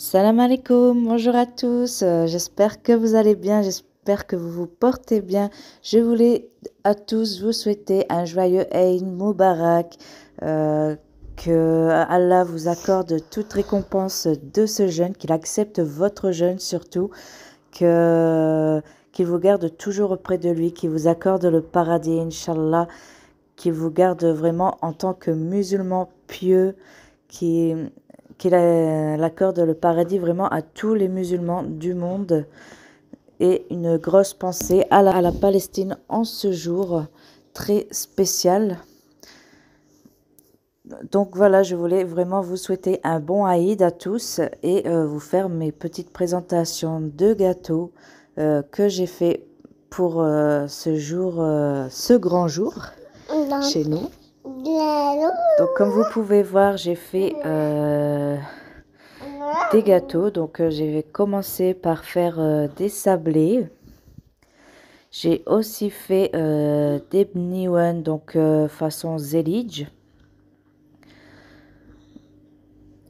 Salam alaikum, bonjour à tous, j'espère que vous allez bien, j'espère que vous vous portez bien. Je voulais à tous vous souhaiter un joyeux Eid Mubarak, que Allah vous accorde toute récompense de ce jeûne, qu'il accepte votre jeûne surtout, qu'il vous garde toujours auprès de lui, qu'il vous accorde le paradis, Inch'Allah, qu'il vous garde vraiment en tant que musulman pieux, qu'il accorde le paradis vraiment à tous les musulmans du monde. Et une grosse pensée à la Palestine en ce jour très spécial. Donc voilà, je voulais vraiment vous souhaiter un bon Aïd à tous et vous faire mes petites présentations de gâteaux que j'ai fait pour ce jour, ce grand jour chez nous. Donc comme vous pouvez voir, j'ai fait des gâteaux. Donc je vais commencer par faire des sablés. J'ai aussi fait des bniwan, donc façon zelidj.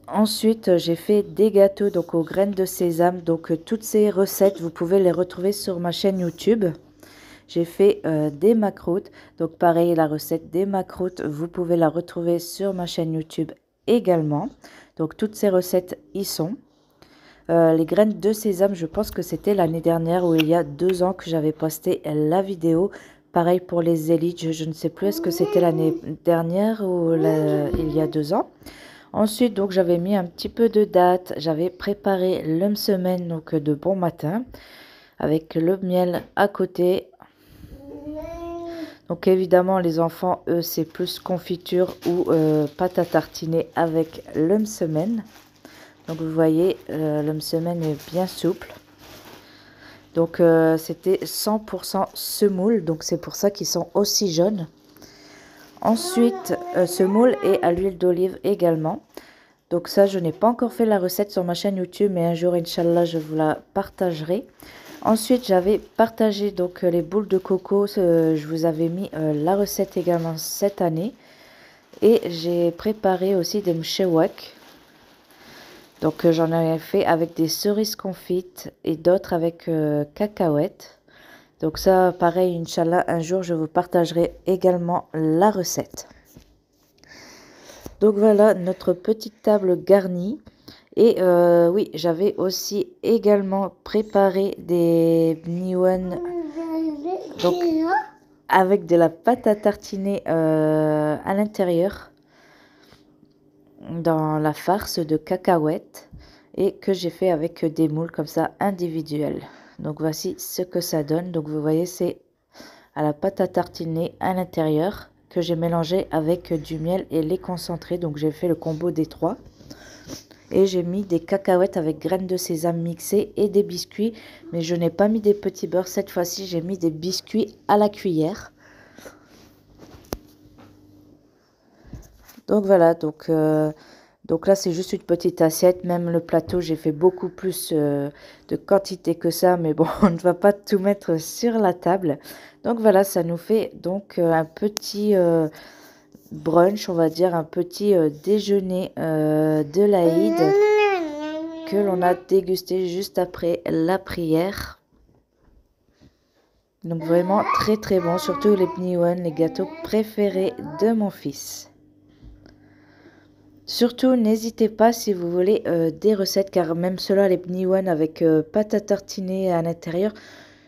Ensuite, j'ai fait des gâteaux donc aux graines de sésame. Donc toutes ces recettes, vous pouvez les retrouver sur ma chaîne YouTube. J'ai fait des macroutes. Donc pareil, la recette des macroutes, vous pouvez la retrouver sur ma chaîne YouTube également. Donc toutes ces recettes y sont. Les graines de sésame, je pense que c'était l'année dernière ou il y a 2 ans que j'avais posté la vidéo. Pareil pour les zelidj, je ne sais plus est-ce que c'était l'année dernière ou il y a 2 ans. Ensuite, donc j'avais mis un petit peu de dattes, j'avais préparé l'umsemen donc de bon matin avec le miel à côté. Donc évidemment les enfants, eux, c'est plus confiture ou pâte à tartiner avec l'umsemen. Donc vous voyez, l'umsemen est bien souple. Donc c'était 100% semoule, donc c'est pour ça qu'ils sont aussi jaunes. Ensuite, semoule et à l'huile d'olive également. Donc ça, je n'ai pas encore fait la recette sur ma chaîne YouTube, mais un jour, Inch'Allah, je vous la partagerai. Ensuite, j'avais partagé donc les boules de coco. Je vous avais mis la recette également cette année. Et j'ai préparé aussi des mchewak. Donc j'en avais fait avec des cerises confites et d'autres avec cacahuètes. Donc ça, pareil, Inch'Allah, un jour, je vous partagerai également la recette. Donc voilà notre petite table garnie. Et oui, j'avais aussi également préparé des bniwan donc avec de la pâte à tartiner à l'intérieur dans la farce de cacahuètes et que j'ai fait avec des moules comme ça individuels. Donc voici ce que ça donne. Donc vous voyez, c'est à la pâte à tartiner à l'intérieur que j'ai mélangé avec du miel et lait concentré. Donc j'ai fait le combo des trois. Et j'ai mis des cacahuètes avec graines de sésame mixées et des biscuits. Mais je n'ai pas mis des petits beurres. Cette fois-ci, j'ai mis des biscuits à la cuillère. Donc voilà, donc là, c'est juste une petite assiette. Même le plateau, j'ai fait beaucoup plus de quantité que ça. Mais bon, on ne va pas tout mettre sur la table. Donc voilà, ça nous fait donc un petit brunch, on va dire, un petit déjeuner de l'Aïd que l'on a dégusté juste après la prière. Donc vraiment très très bon, surtout les bniwan, les gâteaux préférés de mon fils. Surtout, n'hésitez pas si vous voulez des recettes, car même cela, les bniwan avec pâte à tartiner à l'intérieur,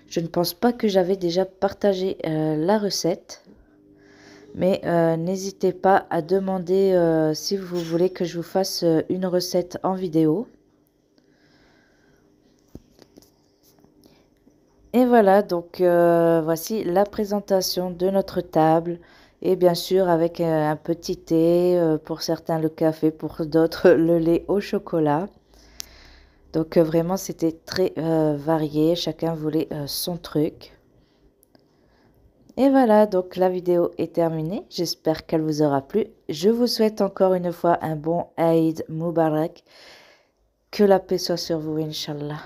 je ne pense pas que j'avais déjà partagé la recette. Mais n'hésitez pas à demander si vous voulez que je vous fasse une recette en vidéo. Et voilà, donc voici la présentation de notre table. Et bien sûr avec un petit thé, pour certains le café, pour d'autres le lait au chocolat. Donc vraiment c'était très varié, chacun voulait son truc. Et voilà, donc la vidéo est terminée. J'espère qu'elle vous aura plu. Je vous souhaite encore une fois un bon Eid Mubarak. Que la paix soit sur vous, Inch'Allah.